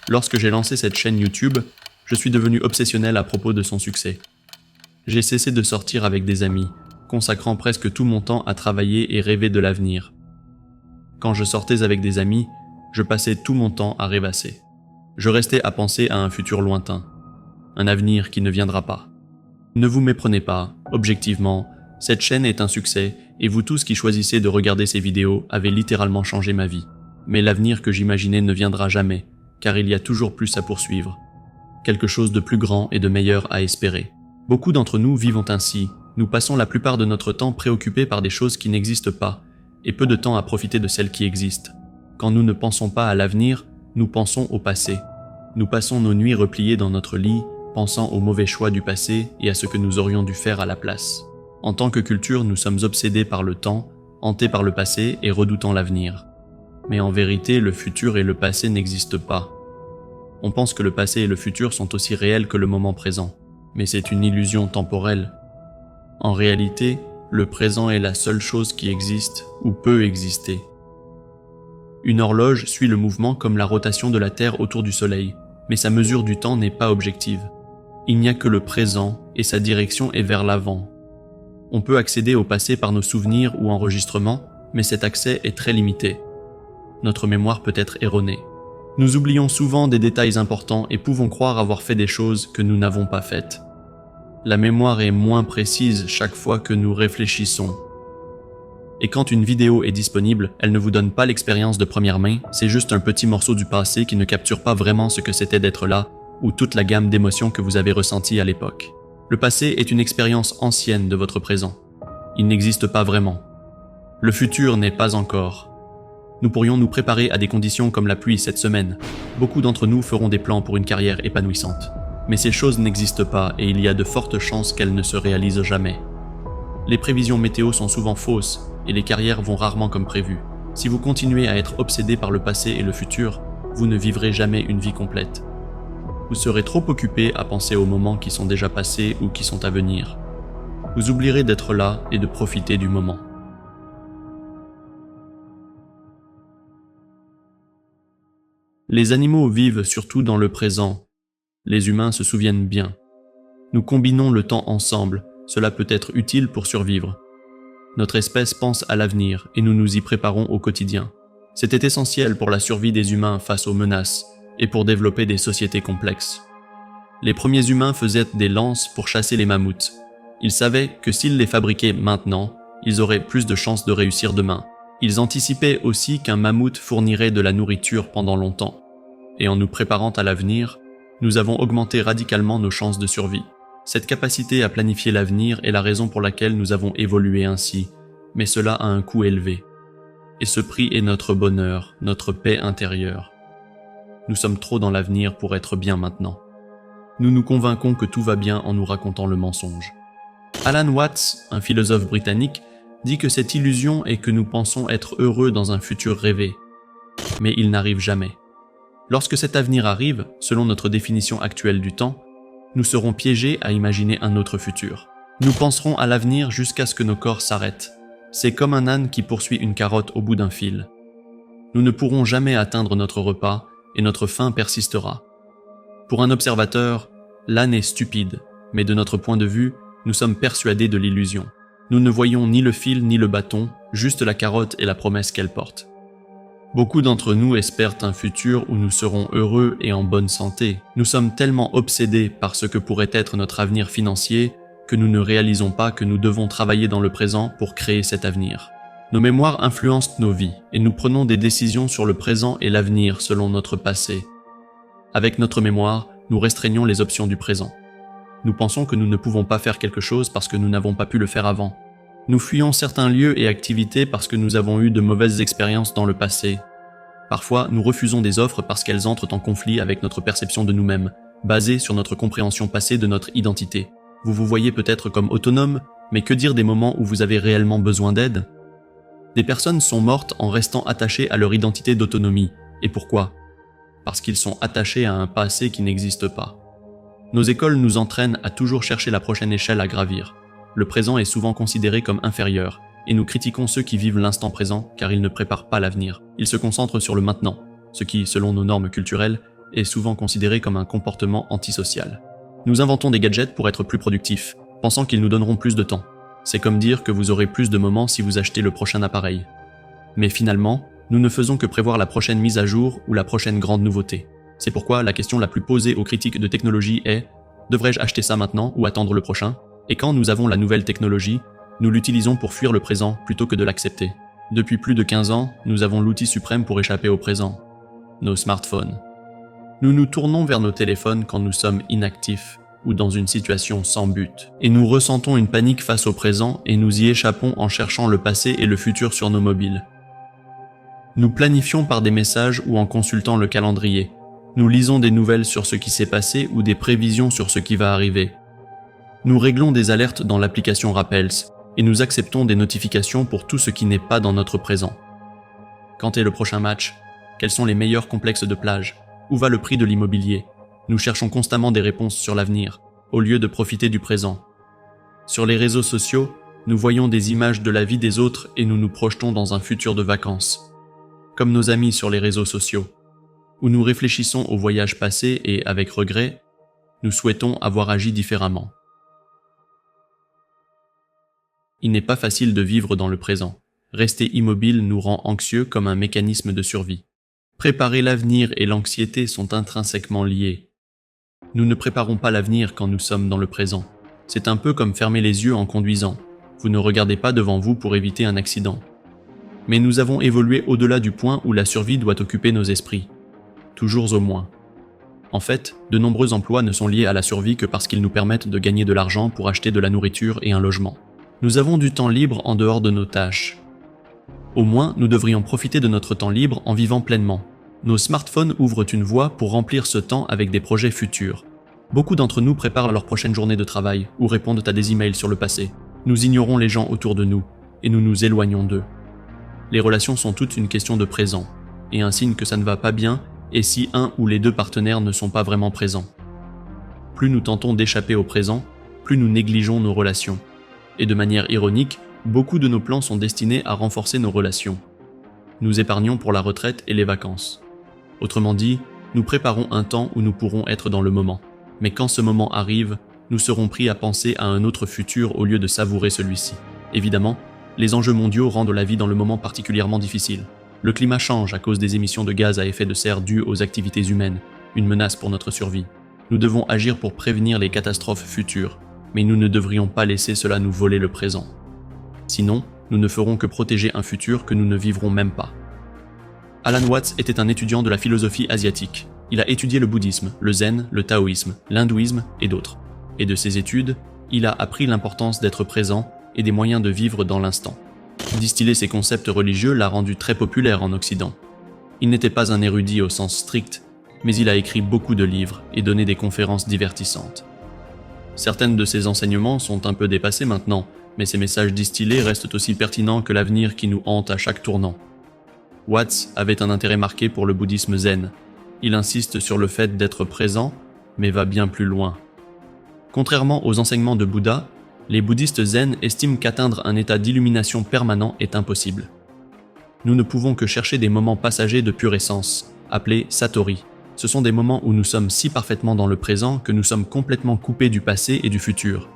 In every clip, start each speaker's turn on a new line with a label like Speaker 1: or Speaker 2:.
Speaker 1: Lorsque j'ai lancé cette chaîne YouTube, je suis devenu obsessionnel à propos de son succès. J'ai cessé de sortir avec des amis, consacrant presque tout mon temps à travailler et rêver de l'avenir. Quand je sortais avec des amis, je passais tout mon temps à rêvasser. Je restais à penser à un futur lointain, un avenir qui ne viendra pas. Ne vous méprenez pas, objectivement, cette chaîne est un succès et vous tous qui choisissez de regarder ces vidéos avez littéralement changé ma vie. Mais l'avenir que j'imaginais ne viendra jamais, car il y a toujours plus à poursuivre. Quelque chose de plus grand et de meilleur à espérer. Beaucoup d'entre nous vivons ainsi, nous passons la plupart de notre temps préoccupés par des choses qui n'existent pas, et peu de temps à profiter de celles qui existent. Quand nous ne pensons pas à l'avenir, nous pensons au passé. Nous passons nos nuits repliées dans notre lit, pensant aux mauvais choix du passé et à ce que nous aurions dû faire à la place. En tant que culture, nous sommes obsédés par le temps, hantés par le passé et redoutant l'avenir. Mais en vérité, le futur et le passé n'existent pas. On pense que le passé et le futur sont aussi réels que le moment présent, mais c'est une illusion temporelle. En réalité, le présent est la seule chose qui existe ou peut exister. Une horloge suit le mouvement comme la rotation de la Terre autour du Soleil, mais sa mesure du temps n'est pas objective. Il n'y a que le présent et sa direction est vers l'avant. On peut accéder au passé par nos souvenirs ou enregistrements, mais cet accès est très limité. Notre mémoire peut être erronée. Nous oublions souvent des détails importants et pouvons croire avoir fait des choses que nous n'avons pas faites. La mémoire est moins précise chaque fois que nous réfléchissons. Et quand une vidéo est disponible, elle ne vous donne pas l'expérience de première main, c'est juste un petit morceau du passé qui ne capture pas vraiment ce que c'était d'être là, ou toute la gamme d'émotions que vous avez ressenties à l'époque. Le passé est une expérience ancienne de votre présent. Il n'existe pas vraiment. Le futur n'est pas encore. Nous pourrions nous préparer à des conditions comme la pluie cette semaine. Beaucoup d'entre nous feront des plans pour une carrière épanouissante. Mais ces choses n'existent pas et il y a de fortes chances qu'elles ne se réalisent jamais. Les prévisions météo sont souvent fausses et les carrières vont rarement comme prévu. Si vous continuez à être obsédé par le passé et le futur, vous ne vivrez jamais une vie complète. Vous serez trop occupé à penser aux moments qui sont déjà passés ou qui sont à venir. Vous oublierez d'être là et de profiter du moment. Les animaux vivent surtout dans le présent. Les humains se souviennent bien. Nous combinons le temps ensemble, cela peut être utile pour survivre. Notre espèce pense à l'avenir et nous nous y préparons au quotidien. C'était essentiel pour la survie des humains face aux menaces et pour développer des sociétés complexes. Les premiers humains faisaient des lances pour chasser les mammouths. Ils savaient que s'ils les fabriquaient maintenant, ils auraient plus de chances de réussir demain. Ils anticipaient aussi qu'un mammouth fournirait de la nourriture pendant longtemps. Et en nous préparant à l'avenir, nous avons augmenté radicalement nos chances de survie. Cette capacité à planifier l'avenir est la raison pour laquelle nous avons évolué ainsi, mais cela a un coût élevé. Et ce prix est notre bonheur, notre paix intérieure. Nous sommes trop dans l'avenir pour être bien maintenant. Nous nous convainquons que tout va bien en nous racontant le mensonge. Alan Watts, un philosophe britannique, dit que cette illusion est que nous pensons être heureux dans un futur rêvé. Mais il n'arrive jamais. Lorsque cet avenir arrive, selon notre définition actuelle du temps, nous serons piégés à imaginer un autre futur. Nous penserons à l'avenir jusqu'à ce que nos corps s'arrêtent. C'est comme un âne qui poursuit une carotte au bout d'un fil. Nous ne pourrons jamais atteindre notre repas et notre faim persistera. Pour un observateur, l'âne est stupide, mais de notre point de vue, nous sommes persuadés de l'illusion. Nous ne voyons ni le fil ni le bâton, juste la carotte et la promesse qu'elle porte. Beaucoup d'entre nous espèrent un futur où nous serons heureux et en bonne santé. Nous sommes tellement obsédés par ce que pourrait être notre avenir financier que nous ne réalisons pas que nous devons travailler dans le présent pour créer cet avenir. Nos mémoires influencent nos vies et nous prenons des décisions sur le présent et l'avenir selon notre passé. Avec notre mémoire, nous restreignons les options du présent. Nous pensons que nous ne pouvons pas faire quelque chose parce que nous n'avons pas pu le faire avant. Nous fuyons certains lieux et activités parce que nous avons eu de mauvaises expériences dans le passé. Parfois, nous refusons des offres parce qu'elles entrent en conflit avec notre perception de nous-mêmes, basée sur notre compréhension passée de notre identité. Vous vous voyez peut-être comme autonome, mais que dire des moments où vous avez réellement besoin d'aide ? Des personnes sont mortes en restant attachées à leur identité d'autonomie. Et pourquoi ? Parce qu'ils sont attachés à un passé qui n'existe pas. Nos écoles nous entraînent à toujours chercher la prochaine échelle à gravir. Le présent est souvent considéré comme inférieur, et nous critiquons ceux qui vivent l'instant présent car ils ne préparent pas l'avenir. Ils se concentrent sur le maintenant, ce qui, selon nos normes culturelles, est souvent considéré comme un comportement antisocial. Nous inventons des gadgets pour être plus productifs, pensant qu'ils nous donneront plus de temps. C'est comme dire que vous aurez plus de moments si vous achetez le prochain appareil. Mais finalement, nous ne faisons que prévoir la prochaine mise à jour ou la prochaine grande nouveauté. C'est pourquoi la question la plus posée aux critiques de technologie est « Devrais-je acheter ça maintenant ou attendre le prochain ?» Et quand nous avons la nouvelle technologie, nous l'utilisons pour fuir le présent plutôt que de l'accepter. Depuis plus de 15 ans, nous avons l'outil suprême pour échapper au présent, nos smartphones. Nous nous tournons vers nos téléphones quand nous sommes inactifs ou dans une situation sans but, et nous ressentons une panique face au présent et nous y échappons en cherchant le passé et le futur sur nos mobiles. Nous planifions par des messages ou en consultant le calendrier. Nous lisons des nouvelles sur ce qui s'est passé ou des prévisions sur ce qui va arriver. Nous réglons des alertes dans l'application Rappels et nous acceptons des notifications pour tout ce qui n'est pas dans notre présent. Quand est le prochain match? Quels sont les meilleurs complexes de plage? Où va le prix de l'immobilier? Nous cherchons constamment des réponses sur l'avenir, au lieu de profiter du présent. Sur les réseaux sociaux, nous voyons des images de la vie des autres et nous nous projetons dans un futur de vacances. Comme nos amis sur les réseaux sociaux, où nous réfléchissons au voyage passé et, avec regret, nous souhaitons avoir agi différemment. Il n'est pas facile de vivre dans le présent. Rester immobile nous rend anxieux comme un mécanisme de survie. Préparer l'avenir et l'anxiété sont intrinsèquement liés. Nous ne préparons pas l'avenir quand nous sommes dans le présent. C'est un peu comme fermer les yeux en conduisant. Vous ne regardez pas devant vous pour éviter un accident. Mais nous avons évolué au-delà du point où la survie doit occuper nos esprits. Toujours au moins. En fait, de nombreux emplois ne sont liés à la survie que parce qu'ils nous permettent de gagner de l'argent pour acheter de la nourriture et un logement. Nous avons du temps libre en dehors de nos tâches. Au moins, nous devrions profiter de notre temps libre en vivant pleinement. Nos smartphones ouvrent une voie pour remplir ce temps avec des projets futurs. Beaucoup d'entre nous préparent leur prochaine journée de travail ou répondent à des emails sur le passé. Nous ignorons les gens autour de nous et nous nous éloignons d'eux. Les relations sont toutes une question de présent, et un signe que ça ne va pas bien est si un ou les deux partenaires ne sont pas vraiment présents. Plus nous tentons d'échapper au présent, plus nous négligeons nos relations. Et de manière ironique, beaucoup de nos plans sont destinés à renforcer nos relations. Nous épargnons pour la retraite et les vacances. Autrement dit, nous préparons un temps où nous pourrons être dans le moment. Mais quand ce moment arrive, nous serons pris à penser à un autre futur au lieu de savourer celui-ci. Évidemment, les enjeux mondiaux rendent la vie dans le moment particulièrement difficile. Le climat change à cause des émissions de gaz à effet de serre dues aux activités humaines, une menace pour notre survie. Nous devons agir pour prévenir les catastrophes futures, mais nous ne devrions pas laisser cela nous voler le présent. Sinon, nous ne ferons que protéger un futur que nous ne vivrons même pas. Alan Watts était un étudiant de la philosophie asiatique. Il a étudié le bouddhisme, le zen, le taoïsme, l'hindouisme et d'autres. Et de ses études, il a appris l'importance d'être présent et des moyens de vivre dans l'instant. Distiller ces concepts religieux l'a rendu très populaire en Occident. Il n'était pas un érudit au sens strict, mais il a écrit beaucoup de livres et donné des conférences divertissantes. Certaines de ses enseignements sont un peu dépassés maintenant, mais ses messages distillés restent aussi pertinents que l'avenir qui nous hante à chaque tournant. Watts avait un intérêt marqué pour le bouddhisme zen. Il insiste sur le fait d'être présent, mais va bien plus loin. Contrairement aux enseignements de Bouddha, les bouddhistes zen estiment qu'atteindre un état d'illumination permanent est impossible. Nous ne pouvons que chercher des moments passagers de pure essence, appelés satori. Ce sont des moments où nous sommes si parfaitement dans le présent que nous sommes complètement coupés du passé et du futur.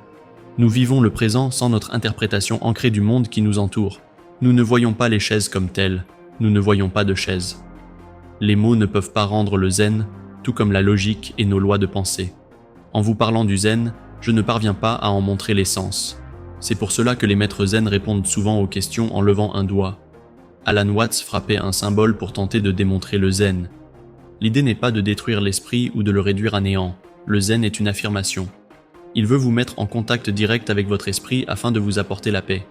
Speaker 1: Nous vivons le présent sans notre interprétation ancrée du monde qui nous entoure. Nous ne voyons pas les chaises comme telles, nous ne voyons pas de chaises. Les mots ne peuvent pas rendre le zen, tout comme la logique et nos lois de pensée. En vous parlant du zen, je ne parviens pas à en montrer l'essence. C'est pour cela que les maîtres zen répondent souvent aux questions en levant un doigt. Alan Watts frappait un symbole pour tenter de démontrer le zen. L'idée n'est pas de détruire l'esprit ou de le réduire à néant. Le zen est une affirmation. Il veut vous mettre en contact direct avec votre esprit afin de vous apporter la paix.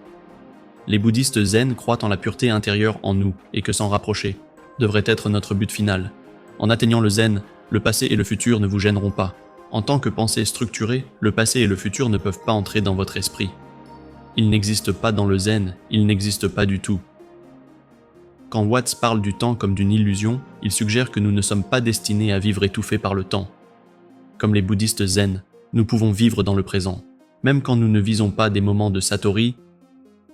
Speaker 1: Les bouddhistes zen croient en la pureté intérieure en nous et que s'en rapprocher devrait être notre but final. En atteignant le zen, le passé et le futur ne vous gêneront pas. En tant que pensée structurée, le passé et le futur ne peuvent pas entrer dans votre esprit. Ils n'existent pas dans le zen, ils n'existent pas du tout. Quand Watts parle du temps comme d'une illusion, il suggère que nous ne sommes pas destinés à vivre étouffés par le temps. Comme les bouddhistes zen, nous pouvons vivre dans le présent. Même quand nous ne visons pas des moments de satori,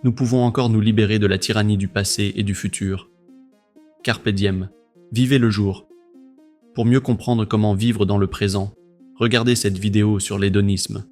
Speaker 1: nous pouvons encore nous libérer de la tyrannie du passé et du futur. Carpe diem, vivez le jour. Pour mieux comprendre comment vivre dans le présent, regardez cette vidéo sur l'hédonisme.